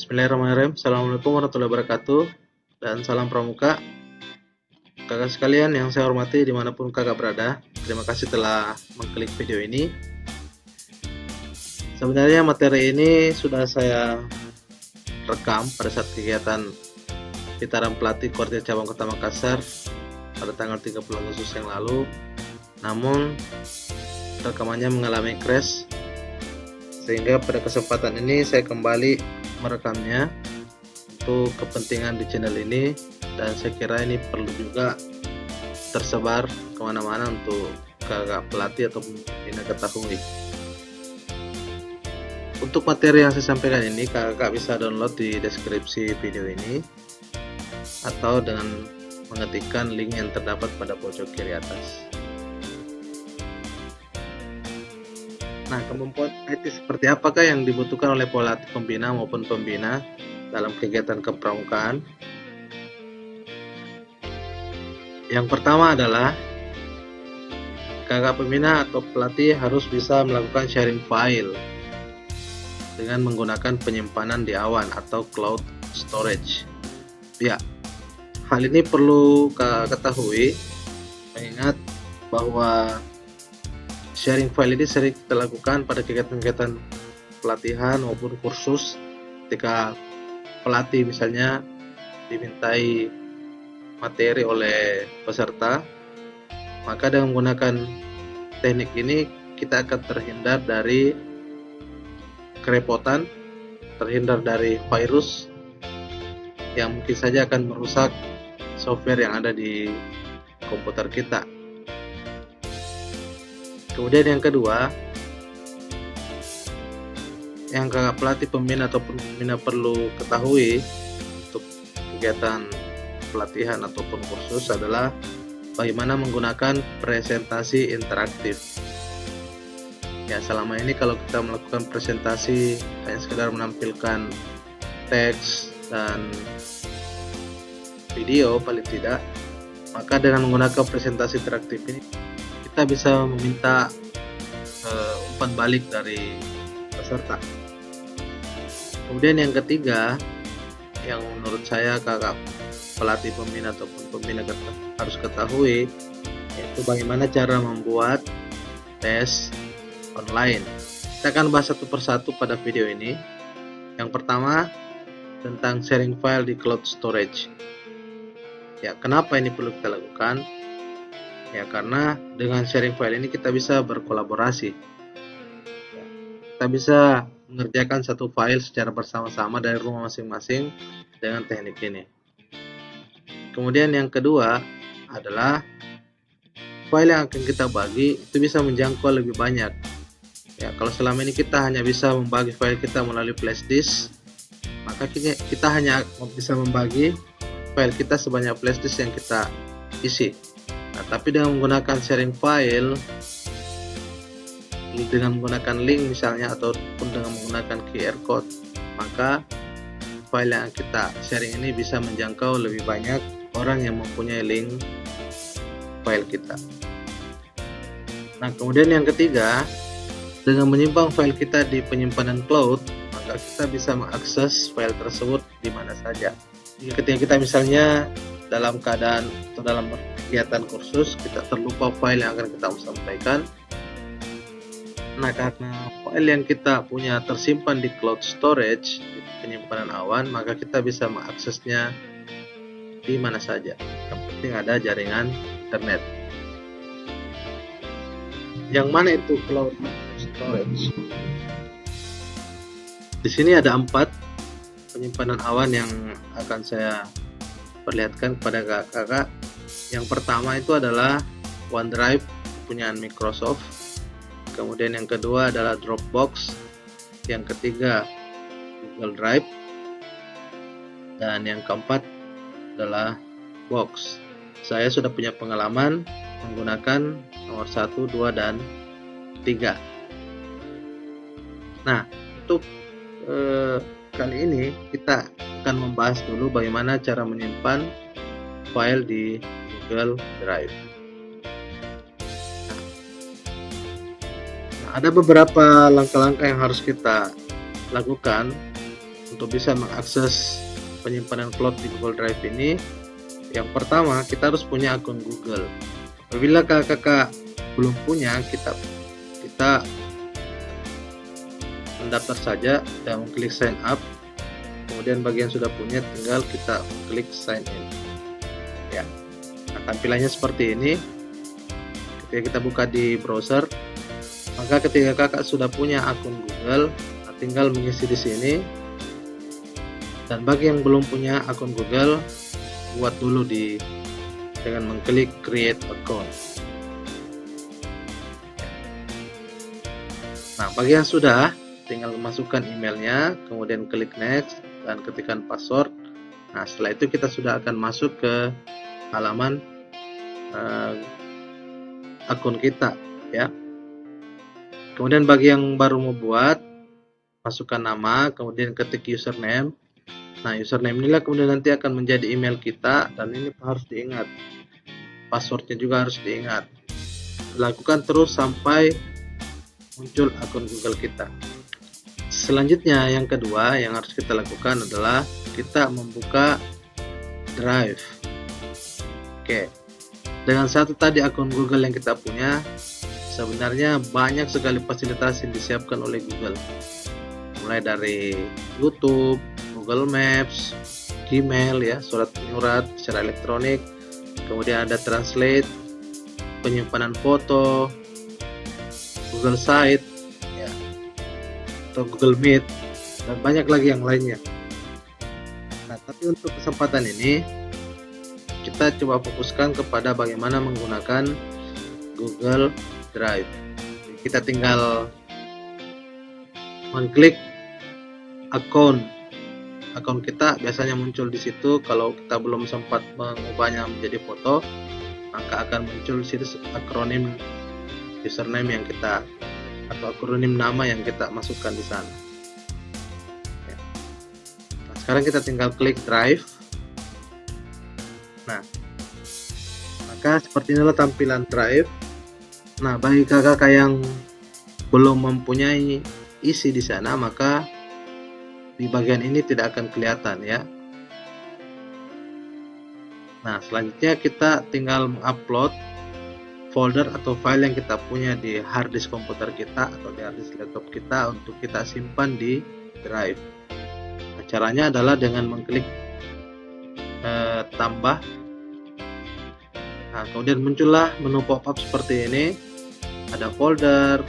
Bismillahirrahmanirrahim. Assalamualaikum warahmatullahi wabarakatuh. Dan salam pramuka. Kakak sekalian yang saya hormati dimanapun kakak berada, terima kasih telah mengklik video ini. Sebenarnya materi ini sudah saya rekam pada saat kegiatan Pitaran Pelatih Koordinat Cabang Kota Makassar pada tanggal 30 Agustus yang lalu. Namun rekamannya mengalami crash, sehingga pada kesempatan ini saya kembali merekamnya untuk kepentingan di channel ini, dan saya kira ini perlu juga tersebar kemana-mana untuk kakak pelatih atau pembina ketahui. Untuk materi yang saya sampaikan ini kakak bisa download di deskripsi video ini atau dengan mengetikkan link yang terdapat pada pojok kiri atas. Nah, kemampuan IT seperti apakah yang dibutuhkan oleh pelatih pembina maupun pembina dalam kegiatan kepramukaan? Yang pertama adalah kakak pembina atau pelatih harus bisa melakukan sharing file dengan menggunakan penyimpanan di awan atau cloud storage. Ya, hal ini perlu kakak ketahui mengingat bahwa sharing file ini sering kita lakukan pada kegiatan-kegiatan pelatihan maupun kursus. Ketika pelatih misalnya dimintai materi oleh peserta, maka dengan menggunakan teknik ini kita akan terhindar dari kerepotan, terhindar dari virus yang mungkin saja akan merusak software yang ada di komputer kita. Kemudian yang kedua, yang kakak pelatih pembina ataupun pembina perlu ketahui untuk kegiatan pelatihan ataupun kursus adalah bagaimana menggunakan presentasi interaktif. Ya, selama ini kalau kita melakukan presentasi hanya sekedar menampilkan teks dan video paling tidak, maka dengan menggunakan presentasi interaktif ini kita bisa meminta umpan balik dari peserta. Kemudian yang ketiga, yang menurut saya kakak pelatih pembina ataupun pembina harus ketahui, yaitu bagaimana cara membuat tes online. Kita akan bahas satu persatu pada video ini. Yang pertama tentang sharing file di cloud storage. Ya, kenapa ini perlu kita lakukan? Ya, karena dengan sharing file ini kita bisa berkolaborasi. Ya, kita bisa mengerjakan satu file secara bersama-sama dari rumah masing-masing dengan teknik ini. Kemudian yang kedua adalah file yang akan kita bagi itu bisa menjangkau lebih banyak. Ya, kalau selama ini kita hanya bisa membagi file kita melalui flash disk, maka kita hanya bisa membagi file kita sebanyak flash disk yang kita isi. Nah, tapi dengan menggunakan sharing file, dengan menggunakan link misalnya ataupun dengan menggunakan QR code, maka file yang kita sharing ini bisa menjangkau lebih banyak orang yang mempunyai link file kita. Nah, kemudian yang ketiga, dengan menyimpan file kita di penyimpanan cloud, maka kita bisa mengakses file tersebut di mana saja. Ketika kita misalnya dalam keadaan atau dalam kegiatan kursus kita terlupa file yang akan kita sampaikan, nah karena file yang kita punya tersimpan di cloud storage, di penyimpanan awan, maka kita bisa mengaksesnya di mana saja, yang penting ada jaringan internet. Yang mana itu cloud storage? Di sini ada 4 penyimpanan awan yang akan saya perlihatkan kepada kakak. Yang pertama itu adalah OneDrive punyaan Microsoft. Kemudian yang kedua adalah Dropbox. Yang ketiga Google Drive. Dan yang keempat adalah Box. Saya sudah punya pengalaman menggunakan nomor 1, 2, dan 3. Nah, untuk kali ini kita akan membahas dulu bagaimana cara menyimpan file di Google Drive. Nah, ada beberapa langkah-langkah yang harus kita lakukan untuk bisa mengakses penyimpanan cloud di Google Drive ini, yang pertama kita harus punya akun Google. Apabila kakak belum punya, kita mendaftar saja dan mengklik sign up. Kemudian bagi yang sudah punya tinggal kita klik sign in. Ya, nah, tampilannya seperti ini. Ketika kita buka di browser, maka ketika kakak sudah punya akun Google, nah, tinggal mengisi di sini. Dan bagi yang belum punya akun Google, buat dulu dengan mengklik create account. Nah, bagi yang sudah, tinggal memasukkan emailnya, kemudian klik next dan ketikkan password. Nah, setelah itu kita sudah akan masuk ke halaman akun kita, ya. Kemudian bagi yang baru mau buat, masukkan nama, kemudian ketik username. Nah, username inilah kemudian nanti akan menjadi email kita, dan ini harus diingat. Passwordnya juga harus diingat. Lakukan terus sampai muncul akun Google kita. Selanjutnya, yang kedua yang harus kita lakukan adalah kita membuka Drive. Oke, dengan satu tadi akun Google yang kita punya, sebenarnya banyak sekali fasilitas yang disiapkan oleh Google, mulai dari YouTube, Google Maps, Gmail, ya, surat menyurat secara elektronik, kemudian ada Translate, penyimpanan foto, Google Site, ya, atau Google Meet, dan banyak lagi yang lainnya. Nah, tapi untuk kesempatan ini kita coba fokuskan kepada bagaimana menggunakan Google Drive. Jadi kita tinggal mengklik akun kita, biasanya muncul di situ. Kalau kita belum sempat mengubahnya menjadi foto, maka akan muncul di situ akronim username yang kita, atau akronim nama yang kita masukkan di sana. Nah, sekarang kita tinggal klik Drive. Nah, maka seperti inilah tampilan Drive. Nah, bagi kakak yang belum mempunyai isi di sana, maka di bagian ini tidak akan kelihatan, ya. Nah, selanjutnya kita tinggal mengupload folder atau file yang kita punya di hard disk komputer kita atau di hard disk laptop kita untuk kita simpan di Drive. Nah, caranya adalah dengan mengklik tambah. Nah, kemudian muncullah menu pop-up seperti ini. Ada folder,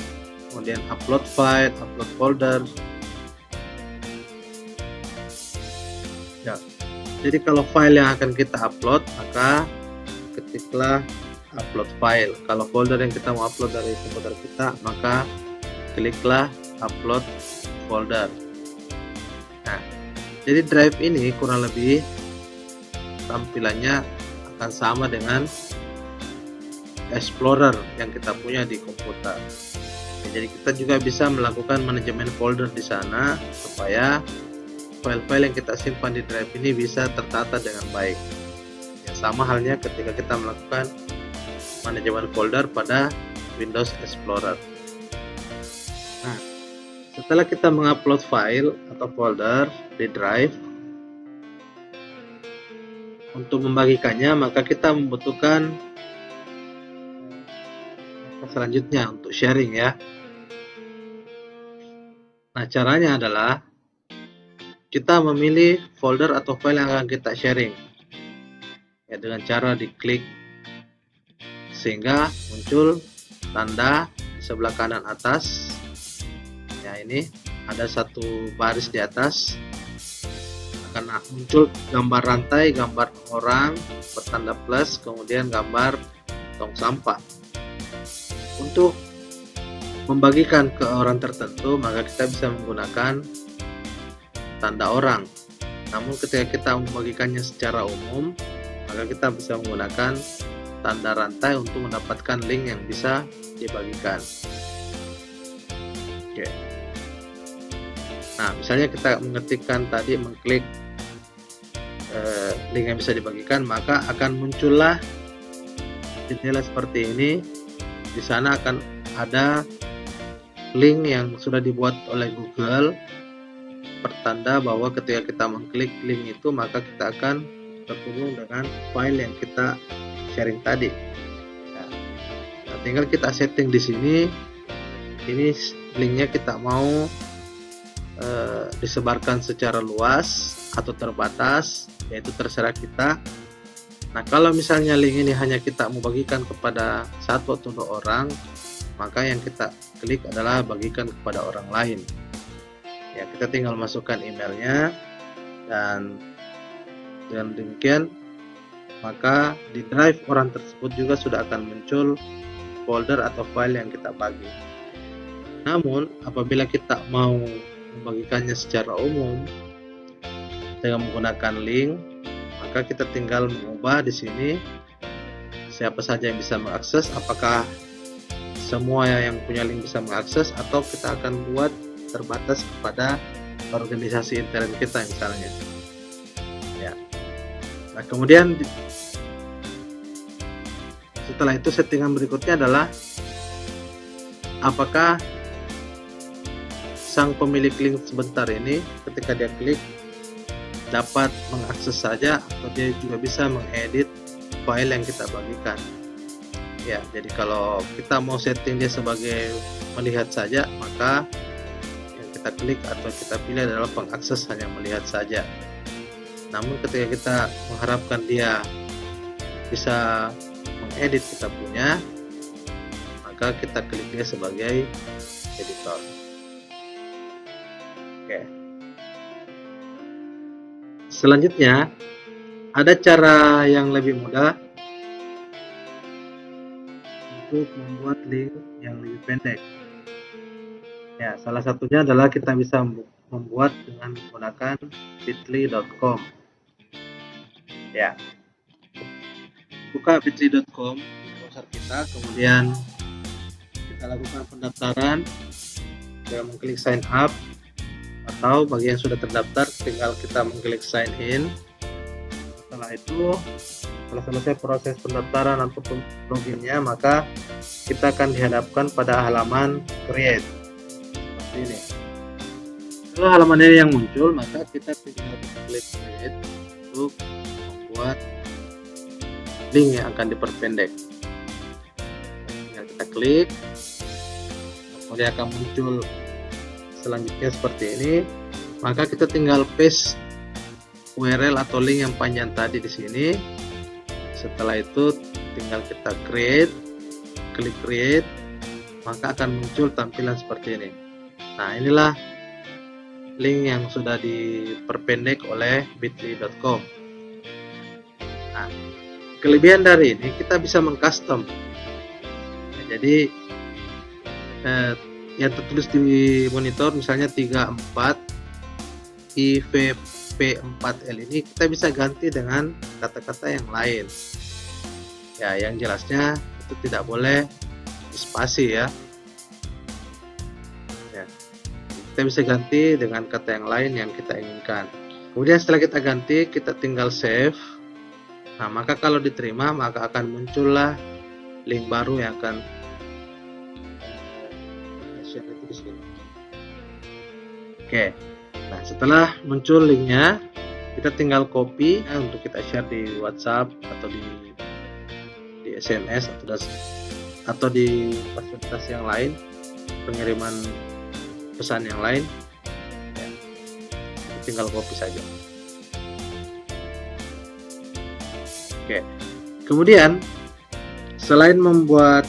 kemudian upload file, upload folder. Ya, jadi kalau file yang akan kita upload, maka ketiklah upload file. Kalau folder yang kita mau upload dari komputer kita, maka kliklah upload folder. Nah, jadi Drive ini kurang lebih tampilannya akan sama dengan Explorer yang kita punya di komputer. Jadi kita juga bisa melakukan manajemen folder di sana supaya file-file yang kita simpan di Drive ini bisa tertata dengan baik. Ya, sama halnya ketika kita melakukan manajemen folder pada Windows Explorer. Nah, setelah kita mengupload file atau folder di Drive, untuk membagikannya maka kita membutuhkan selanjutnya untuk sharing, ya. Nah, caranya adalah kita memilih folder atau file yang akan kita sharing, ya, dengan cara diklik sehingga muncul tanda di sebelah kanan atas. Ya, ini ada satu baris di atas, akan muncul gambar rantai, gambar orang bertanda plus, kemudian gambar tong sampah. Untuk membagikan ke orang tertentu, maka kita bisa menggunakan tanda orang. Namun ketika kita membagikannya secara umum, maka kita bisa menggunakan tanda rantai untuk mendapatkan link yang bisa dibagikan. Oke. Nah, misalnya kita mengetikkan tadi, mengklik link yang bisa dibagikan, maka akan muncullah jendela seperti ini. Di sana akan ada link yang sudah dibuat oleh Google, pertanda bahwa ketika kita mengklik link itu, maka kita akan terhubung dengan file yang kita sharing tadi. Nah, tinggal kita setting di sini. Ini linknya kita mau disebarkan secara luas atau terbatas, yaitu terserah kita. Nah, kalau misalnya link ini hanya kita mau bagikan kepada satu atau 2 orang, maka yang kita klik adalah bagikan kepada orang lain. Ya, kita tinggal masukkan emailnya, dan dengan demikian maka di drive orang tersebut juga sudah akan muncul folder atau file yang kita bagi. Namun apabila kita mau membagikannya secara umum dengan menggunakan link, maka kita tinggal mengubah di sini siapa saja yang bisa mengakses, apakah semua yang punya link bisa mengakses, atau kita akan buat terbatas kepada organisasi intern kita misalnya. Ya. Nah, kemudian setelah itu settingan berikutnya adalah apakah sang pemilik link sebentar ini ketika dia klik dapat mengakses saja, atau dia juga bisa mengedit file yang kita bagikan. Ya, jadi kalau kita mau setting dia sebagai melihat saja, maka yang kita klik atau kita pilih adalah pengakses hanya melihat saja. Namun ketika kita mengharapkan dia bisa mengedit kita punya, maka kita klik dia sebagai editor. Oke. Selanjutnya ada cara yang lebih mudah untuk membuat link yang lebih pendek. Ya, salah satunya adalah kita bisa membuat dengan menggunakan bit.ly.com. Ya, buka bit.ly.com di browser kita, kemudian kita lakukan pendaftaran dengan mengklik sign up, atau bagi yang sudah terdaftar tinggal kita mengklik sign in. Setelah itu, setelah selesai proses pendaftaran atau loginnya, maka kita akan dihadapkan pada halaman create seperti ini. Setelah halaman ini yang muncul, maka kita tinggal klik create untuk membuat link yang akan diperpendek. Tinggal kita klik, kemudian akan muncul selanjutnya seperti ini. Maka kita tinggal paste URL atau link yang panjang tadi di sini. Setelah itu tinggal kita create, klik create, maka akan muncul tampilan seperti ini. Nah, inilah link yang sudah diperpendek oleh bit.ly.com. Nah, kelebihan dari ini kita bisa mengcustom. Nah, jadi yang tertulis di monitor misalnya 34 IVP4L ini kita bisa ganti dengan kata-kata yang lain. Ya, yang jelasnya itu tidak boleh spasi ya. Kita bisa ganti dengan kata yang lain yang kita inginkan. Kemudian setelah kita ganti, kita tinggal save. Nah, maka kalau diterima, maka akan muncullah link baru yang akan share itu di sini. Oke. Nah, setelah muncul linknya, kita tinggal copy untuk kita share di WhatsApp atau di SMS atau di fasilitas yang lain, pengiriman pesan yang lain, ya, tinggal copy saja. Oke, kemudian selain membuat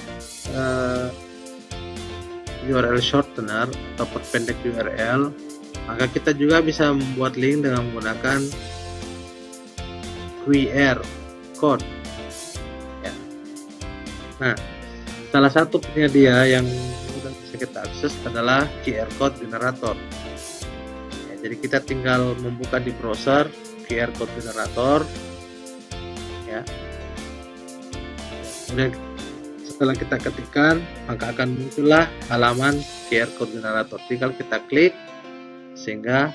URL shortener atau perpendek URL, maka kita juga bisa membuat link dengan menggunakan QR code. Ya. Nah, salah satu penyedia yang bisa kita akses adalah QR code generator. Ya, jadi kita tinggal membuka di browser QR code generator, ya. Kemudian setelah kita ketikkan, maka akan muncullah halaman QR code generator. Tinggal kita klik sehingga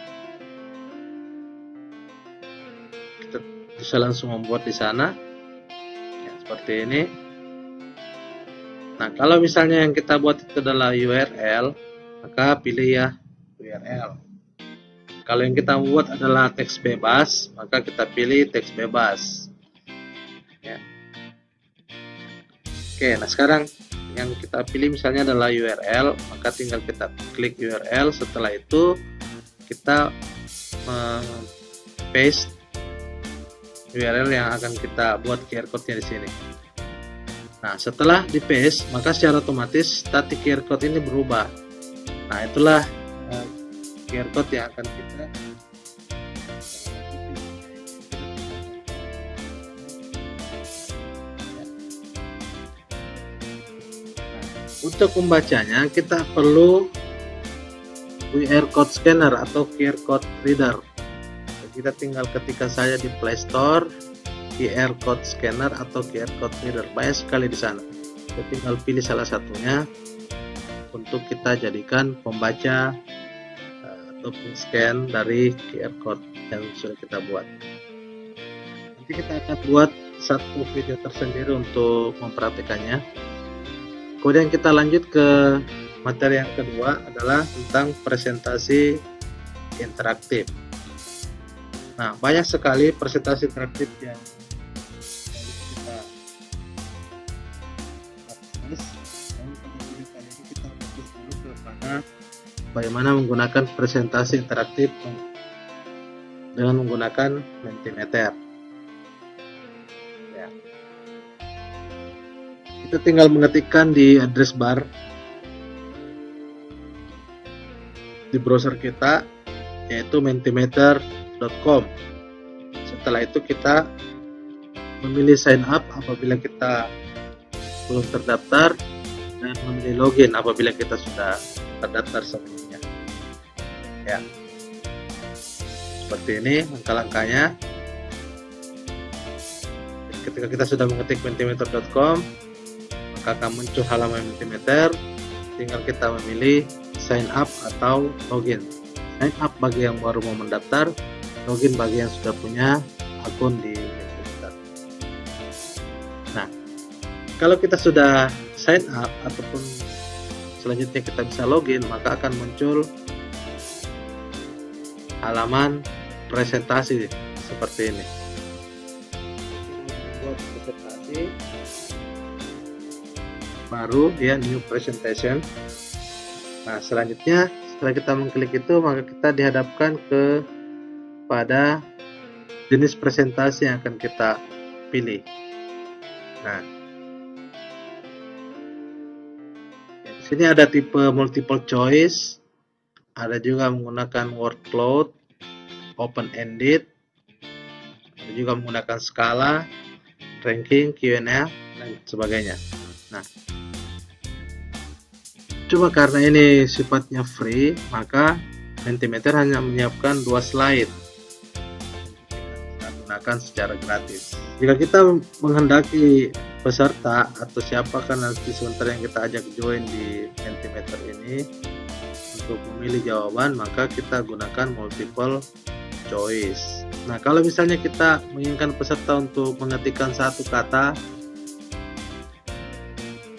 kita bisa langsung membuat di sana, ya, seperti ini. Nah, kalau misalnya yang kita buat itu adalah URL, maka pilih ya URL. Kalau yang kita buat adalah teks bebas, maka kita pilih teks bebas. Ya. Oke, nah sekarang yang kita pilih misalnya adalah URL, maka tinggal kita klik URL. Setelah itu kita paste URL yang akan kita buat QR code-nya di sini. Nah, setelah di paste, maka secara otomatis static QR code ini berubah. Nah, itulah QR code yang akan kita untuk membacanya kita perlu QR code scanner atau QR code reader. Kita tinggal ketikkan saja di Play Store QR code scanner atau QR code reader. Banyak sekali di sana. Kita tinggal pilih salah satunya untuk kita jadikan pembaca atau scan dari QR code yang sudah kita buat. Nanti kita akan buat satu video tersendiri untuk mempraktikannya. Kemudian kita lanjut ke materi yang kedua adalah tentang presentasi interaktif. Nah, banyak sekali presentasi interaktif yang kita akses. Kita fokus dulu kepada bagaimana menggunakan presentasi interaktif dengan menggunakan Mentimeter. Ya. Kita tinggal mengetikkan di address bar di browser kita, yaitu mentimeter.com. Setelah itu kita memilih sign up apabila kita belum terdaftar dan memilih login apabila kita sudah terdaftar sebelumnya. Ya, seperti ini langkah-langkahnya. Ketika kita sudah mengetik mentimeter.com, maka akan muncul halaman Mentimeter. Tinggal kita memilih sign up atau login. Sign up bagi yang baru mau mendaftar, login bagi yang sudah punya akun di Mentimeter. Nah, kalau kita sudah sign up ataupun selanjutnya kita bisa login, maka akan muncul halaman presentasi seperti ini. Buat presentasi baru, ya, new presentation. Nah, selanjutnya setelah kita mengklik itu, maka kita dihadapkan pada jenis presentasi yang akan kita pilih. Nah, di sini ada tipe multiple choice, ada juga menggunakan word cloud, open ended, ada juga menggunakan skala, ranking, Q&A, dan sebagainya. Nah, cuma karena ini sifatnya free, maka Mentimeter hanya menyiapkan 2 slide kita gunakan secara gratis. Jika kita menghendaki peserta atau siapakah nanti sementara yang kita ajak join di Mentimeter ini untuk memilih jawaban, maka kita gunakan multiple choice. Nah, kalau misalnya kita menginginkan peserta untuk mengetikkan satu kata,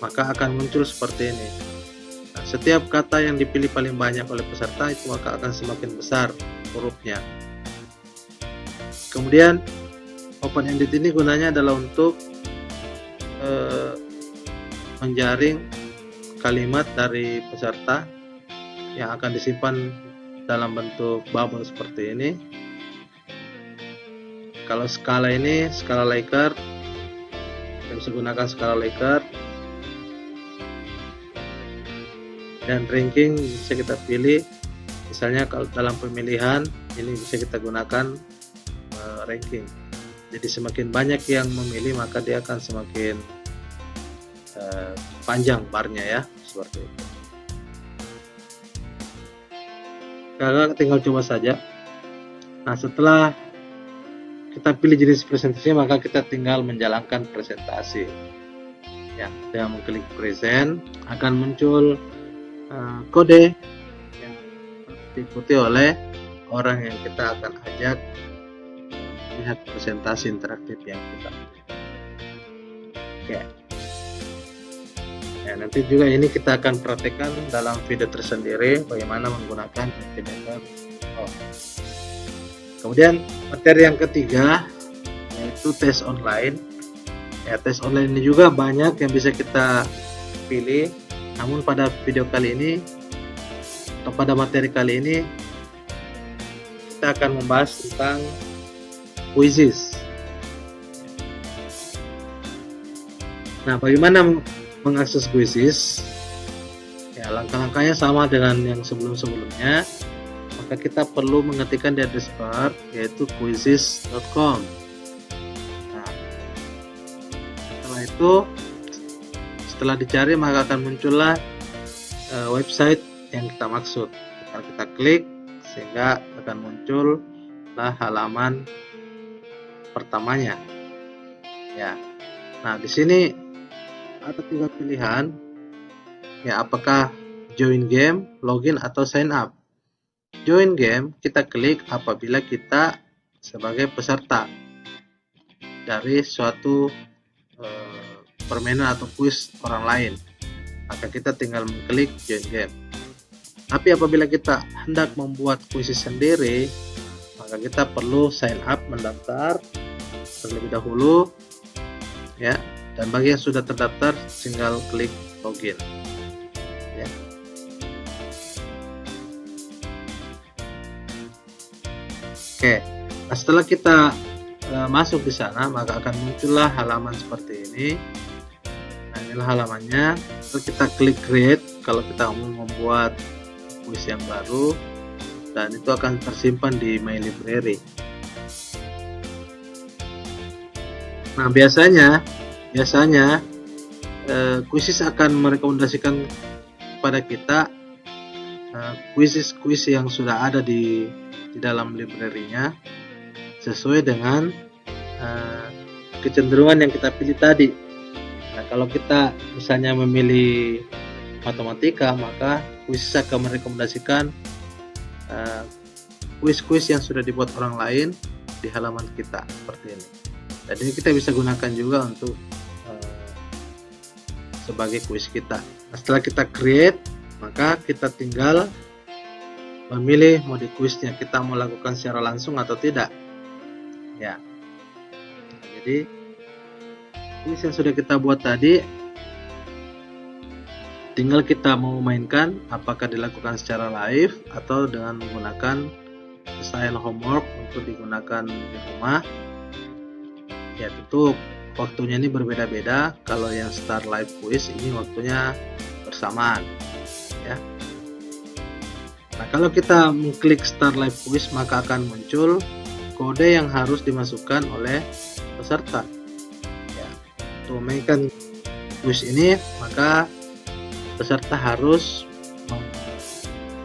maka akan muncul seperti ini. Nah, setiap kata yang dipilih paling banyak oleh peserta itu maka akan semakin besar hurufnya. Kemudian open ended ini gunanya adalah untuk menjaring kalimat dari peserta yang akan disimpan dalam bentuk bubble seperti ini. Kalau skala ini skala Likert, kita bisa gunakan skala Likert. Dan ranking bisa kita pilih, misalnya kalau dalam pemilihan ini bisa kita gunakan ranking. Jadi semakin banyak yang memilih, maka dia akan semakin panjang barnya, ya, seperti itu. Kakak tinggal coba saja. Nah, setelah kita pilih jenis presentasinya, maka kita tinggal menjalankan presentasi. Ya, dengan mengklik present akan muncul kode yang diikuti oleh orang yang kita akan ajak lihat presentasi interaktif yang kita. Oke. Ya, nanti juga ini kita akan praktekkan dalam video tersendiri bagaimana menggunakan Mentimeter Oh. Kemudian materi yang ketiga yaitu tes online. Ya, tes online ini juga banyak yang bisa kita pilih. Namun pada video kali ini atau pada materi kali ini kita akan membahas tentang quizzes. Nah, bagaimana mengakses quizzes? Ya, langkah-langkahnya sama dengan yang sebelum-sebelumnya. Maka kita perlu mengetikkan di address bar yaitu quizzes.com. Nah, setelah itu, setelah dicari maka akan muncullah website yang kita maksud. Kalau kita klik sehingga akan muncullah halaman pertamanya. Ya. Nah, di sini ada 3 pilihan. Ya, apakah join game, login atau sign up. Join game kita klik apabila kita sebagai peserta dari suatu permainan atau kuis orang lain. Maka kita tinggal mengklik join game. Tapi apabila kita hendak membuat kuis sendiri, maka kita perlu sign up, mendaftar terlebih dahulu. Ya, dan bagi yang sudah terdaftar tinggal klik login. Ya. Oke, nah setelah kita masuk di sana maka akan muncullah halaman seperti ini. Nah, inilah halamannya. Lalu kita klik create kalau kita mau membuat kuis yang baru, dan itu akan tersimpan di my library. Nah, biasanya quizzes akan merekomendasikan kepada kita kuis yang sudah ada di dalam library-nya sesuai dengan kecenderungan yang kita pilih tadi. Nah, kalau kita misalnya memilih matematika, maka quizzes akan merekomendasikan kuis-kuis yang sudah dibuat orang lain di halaman kita seperti ini. Dan ini kita bisa gunakan juga untuk sebagai kuis kita. Nah, setelah kita create, maka kita tinggal memilih mode kuisnya, kita mau lakukan secara langsung atau tidak. Ya. Jadi kuis yang sudah kita buat tadi tinggal kita mau mainkan apakah dilakukan secara live atau dengan menggunakan style homework untuk digunakan di rumah. Ya, tentu waktunya ini berbeda-beda. Kalau yang start live quiz ini waktunya bersamaan, ya. Nah, kalau kita mengklik start live quiz maka akan muncul kode yang harus dimasukkan oleh peserta. Ya, untuk memainkan quiz ini maka peserta harus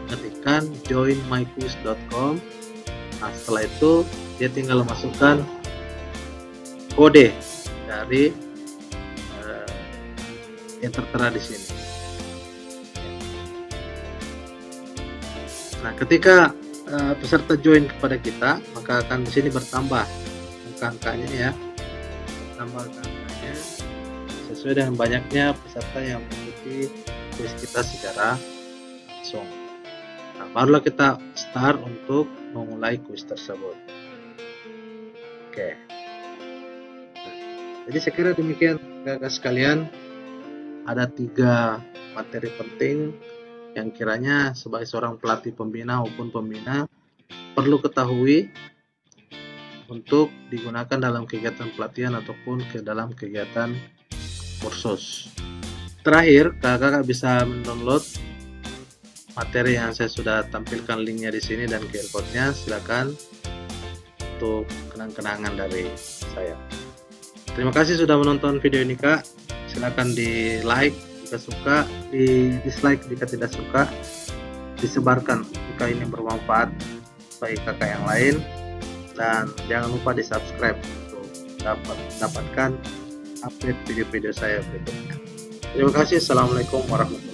mengetikkan joinmyquiz.com. Nah, setelah itu dia tinggal masukkan kode dari yang tertera di sini. Nah, ketika peserta join kepada kita, maka akan di sini bertambah angka-angkanya, ya, tambah angkanya sesuai dengan banyaknya peserta yang mengikuti kuis kita secara langsung. Nah, barulah kita start untuk memulai kuis tersebut. Oke. Jadi saya kira demikian kakak sekalian, ada 3 materi penting yang kiranya sebagai seorang pelatih pembina maupun pembina perlu ketahui untuk digunakan dalam kegiatan pelatihan ataupun ke dalam kegiatan kursus. Terakhir, kakak bisa mendownload materi yang saya sudah tampilkan linknya di sini dan QR code-nya. Silakan untuk kenang-kenangan dari saya. Terima kasih sudah menonton video ini, Kak. Silakan di like jika suka, di dislike jika tidak suka, disebarkan jika ini bermanfaat bagi kakak yang lain, dan jangan lupa di subscribe untuk mendapatkan update video-video saya berikutnya. Terima kasih. Assalamualaikum warahmatullahi wabarakatuh.